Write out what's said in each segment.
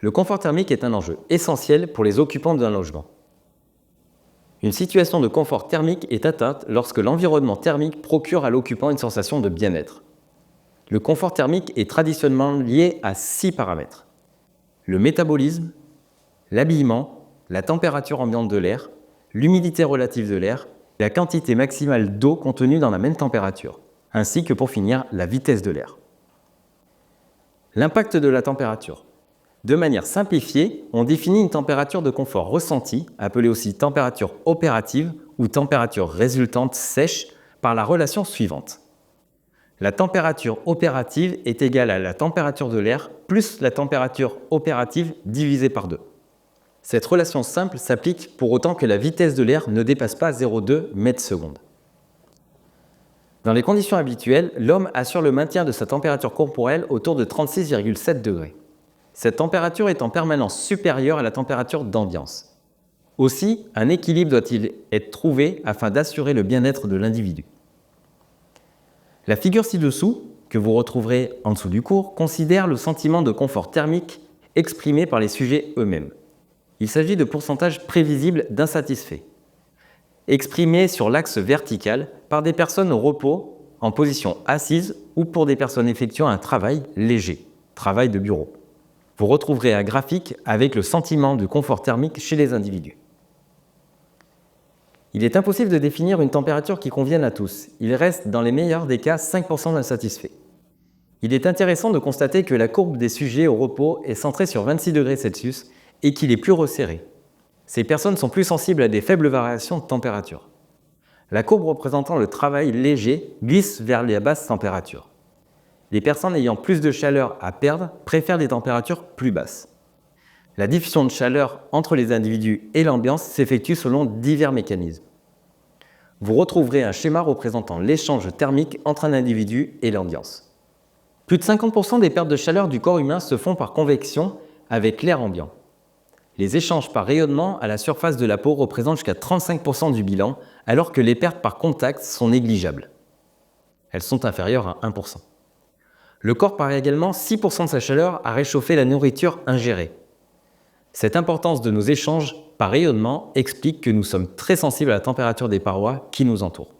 Le confort thermique est un enjeu essentiel pour les occupants d'un logement. Une situation de confort thermique est atteinte lorsque l'environnement thermique procure à l'occupant une sensation de bien-être. Le confort thermique est traditionnellement lié à 6 paramètres. Le métabolisme, l'habillement, la température ambiante de l'air, l'humidité relative de l'air, la quantité maximale d'eau contenue dans la même température, ainsi que pour finir, la vitesse de l'air. L'impact de la température. De manière simplifiée, on définit une température de confort ressentie, appelée aussi température opérative ou température résultante sèche, par la relation suivante. La température opérative est égale à la température de l'air plus la température opérative divisée par 2. Cette relation simple s'applique pour autant que la vitesse de l'air ne dépasse pas 0,2 m/s. Dans les conditions habituelles, l'homme assure le maintien de sa température corporelle autour de 36,7 degrés. Cette température est en permanence supérieure à la température d'ambiance. Aussi, un équilibre doit-il être trouvé afin d'assurer le bien-être de l'individu. La figure ci-dessous, que vous retrouverez en dessous du cours, considère le sentiment de confort thermique exprimé par les sujets eux-mêmes. Il s'agit de pourcentages prévisibles d'insatisfaits, exprimés sur l'axe vertical par des personnes au repos, en position assise ou pour des personnes effectuant un travail léger, travail de bureau. Vous retrouverez un graphique avec le sentiment de confort thermique chez les individus. Il est impossible de définir une température qui convienne à tous. Il reste, dans les meilleurs des cas, 5% d'insatisfaits. Il est intéressant de constater que la courbe des sujets au repos est centrée sur 26 degrés Celsius et qu'il est plus resserré. Ces personnes sont plus sensibles à des faibles variations de température. La courbe représentant le travail léger glisse vers les basses températures. Les personnes ayant plus de chaleur à perdre préfèrent des températures plus basses. La diffusion de chaleur entre les individus et l'ambiance s'effectue selon divers mécanismes. Vous retrouverez un schéma représentant l'échange thermique entre un individu et l'ambiance. Plus de 50% des pertes de chaleur du corps humain se font par convection avec l'air ambiant. Les échanges par rayonnement à la surface de la peau représentent jusqu'à 35% du bilan, alors que les pertes par contact sont négligeables. Elles sont inférieures à 1%. Le corps perd également 6% de sa chaleur à réchauffer la nourriture ingérée. Cette importance de nos échanges par rayonnement explique que nous sommes très sensibles à la température des parois qui nous entourent.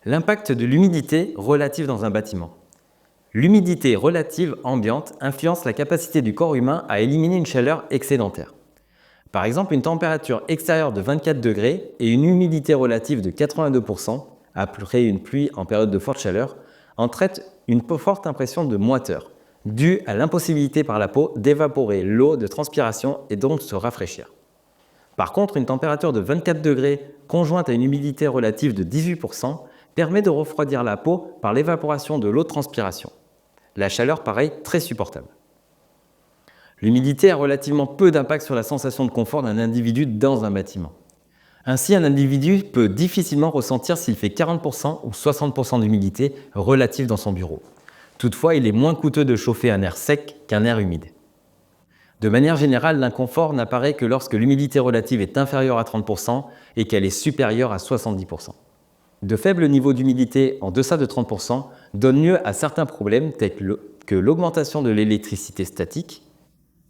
L'impact de l'humidité relative dans un bâtiment. L'humidité relative ambiante influence la capacité du corps humain à éliminer une chaleur excédentaire. Par exemple, une température extérieure de 24 degrés et une humidité relative de 82%, après une pluie en période de forte chaleur, entraînent une forte impression de moiteur, due à l'impossibilité par la peau d'évaporer l'eau de transpiration et donc de se rafraîchir. Par contre, une température de 24 degrés conjointe à une humidité relative de 18% permet de refroidir la peau par l'évaporation de l'eau de transpiration. La chaleur paraît très supportable. L'humidité a relativement peu d'impact sur la sensation de confort d'un individu dans un bâtiment. Ainsi, un individu peut difficilement ressentir s'il fait 40% ou 60% d'humidité relative dans son bureau. Toutefois, il est moins coûteux de chauffer un air sec qu'un air humide. De manière générale, l'inconfort n'apparaît que lorsque l'humidité relative est inférieure à 30% et qu'elle est supérieure à 70%. De faibles niveaux d'humidité en deçà de 30% donnent lieu à certains problèmes tels que l'augmentation de l'électricité statique,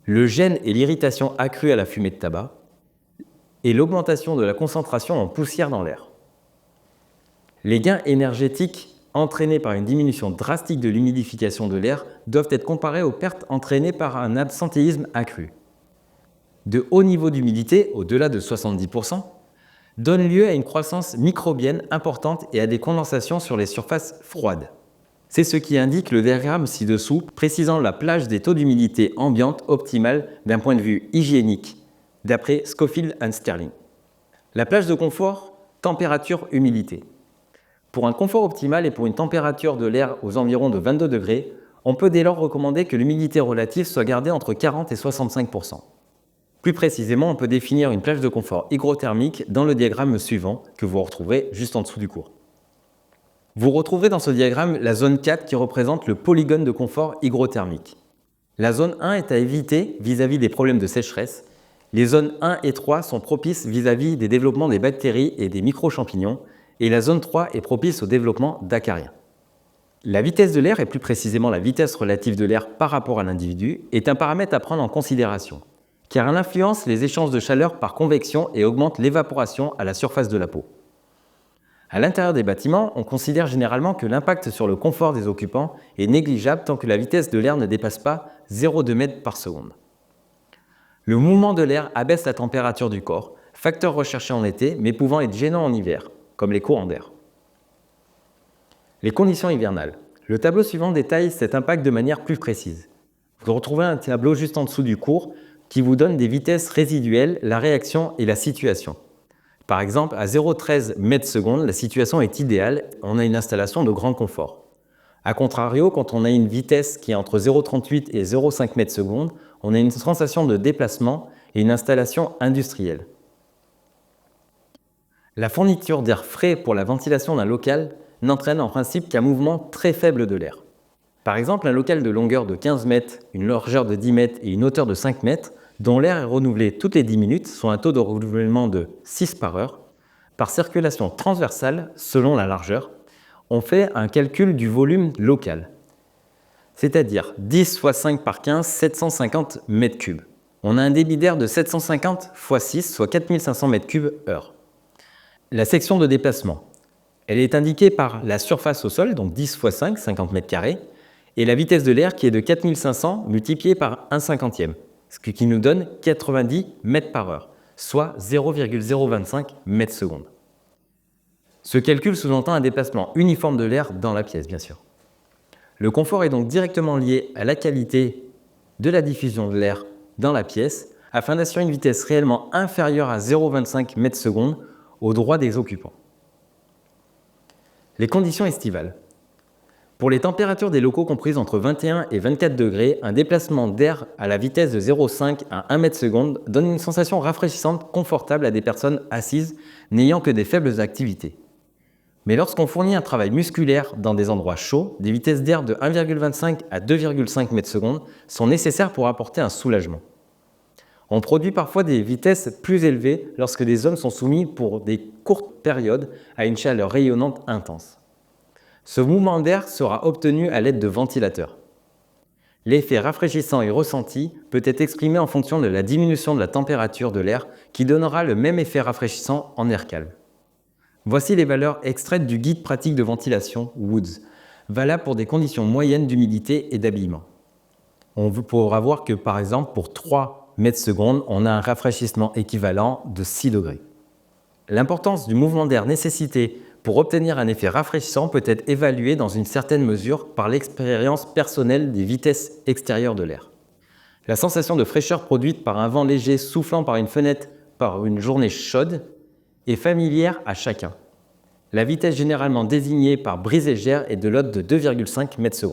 le gêne et l'irritation accrue à la fumée de tabac, et l'augmentation de la concentration en poussière dans l'air. Les gains énergétiques entraînés par une diminution drastique de l'humidification de l'air doivent être comparés aux pertes entraînées par un absentéisme accru. De hauts niveaux d'humidité, au-delà de 70%, donnent lieu à une croissance microbienne importante et à des condensations sur les surfaces froides. C'est ce qui indique le diagramme ci-dessous, précisant la plage des taux d'humidité ambiante optimale d'un point de vue hygiénique, d'après Schofield and Sterling. La plage de confort, température-humidité. Pour un confort optimal et pour une température de l'air aux environs de 22 degrés, on peut dès lors recommander que l'humidité relative soit gardée entre 40 et 65%. Plus précisément, on peut définir une plage de confort hygrothermique dans le diagramme suivant, que vous retrouverez juste en dessous du cours. Vous retrouverez dans ce diagramme la zone 4 qui représente le polygone de confort hygrothermique. La zone 1 est à éviter vis-à-vis des problèmes de sécheresse. Les zones 1 et 3 sont propices vis-à-vis des développements des bactéries et des micro-champignons, et la zone 3 est propice au développement d'acariens. La vitesse de l'air, et plus précisément la vitesse relative de l'air par rapport à l'individu, est un paramètre à prendre en considération, car elle influence les échanges de chaleur par convection et augmente l'évaporation à la surface de la peau. À l'intérieur des bâtiments, on considère généralement que l'impact sur le confort des occupants est négligeable tant que la vitesse de l'air ne dépasse pas 0,2 mètres par seconde. Le mouvement de l'air abaisse la température du corps, facteur recherché en été mais pouvant être gênant en hiver, comme les courants d'air. Les conditions hivernales. Le tableau suivant détaille cet impact de manière plus précise. Vous retrouvez un tableau juste en dessous du cours qui vous donne des vitesses résiduelles, la réaction et la situation. Par exemple, à 0,13 m/s, la situation est idéale, on a une installation de grand confort. A contrario, quand on a une vitesse qui est entre 0,38 et 0,5 m/s, on a une sensation de déplacement et une installation industrielle. La fourniture d'air frais pour la ventilation d'un local n'entraîne en principe qu'un mouvement très faible de l'air. Par exemple, un local de longueur de 15 mètres, une largeur de 10 mètres et une hauteur de 5 mètres, dont l'air est renouvelé toutes les 10 minutes, soit un taux de renouvellement de 6 par heure, par circulation transversale selon la largeur, on fait un calcul du volume local, c'est-à-dire 10 fois 5 par 15, 750 m3. On a un débit d'air de 750 x 6, soit 4500 m3/heure. La section de déplacement. Elle est indiquée par la surface au sol, donc 10 x 5, 50 m², et la vitesse de l'air qui est de 4500 multipliée par 1/50, ce qui nous donne 90 m/heure, soit 0,025 m/s. Ce calcul sous-entend un déplacement uniforme de l'air dans la pièce, bien sûr. Le confort est donc directement lié à la qualité de la diffusion de l'air dans la pièce, afin d'assurer une vitesse réellement inférieure à 0,25 m/s au droit des occupants. Les conditions estivales. Pour les températures des locaux comprises entre 21 et 24 degrés, un déplacement d'air à la vitesse de 0,5 à 1 m/s donne une sensation rafraîchissante confortable à des personnes assises n'ayant que des faibles activités. Mais lorsqu'on fournit un travail musculaire dans des endroits chauds, des vitesses d'air de 1,25 à 2,5 m/s sont nécessaires pour apporter un soulagement. On produit parfois des vitesses plus élevées lorsque des hommes sont soumis pour des courtes périodes à une chaleur rayonnante intense. Ce mouvement d'air sera obtenu à l'aide de ventilateurs. L'effet rafraîchissant et ressenti peut être exprimé en fonction de la diminution de la température de l'air qui donnera le même effet rafraîchissant en air calme. Voici les valeurs extraites du guide pratique de ventilation Woods, valable pour des conditions moyennes d'humidité et d'habillement. On pourra voir que par exemple pour 3 m/s, on a un rafraîchissement équivalent de 6 degrés. L'importance du mouvement d'air nécessité pour obtenir un effet rafraîchissant peut être évaluée dans une certaine mesure par l'expérience personnelle des vitesses extérieures de l'air. La sensation de fraîcheur produite par un vent léger soufflant par une fenêtre par une journée chaude est familière à chacun. La vitesse généralement désignée par brise légère est de l'ordre de 2,5 m/s.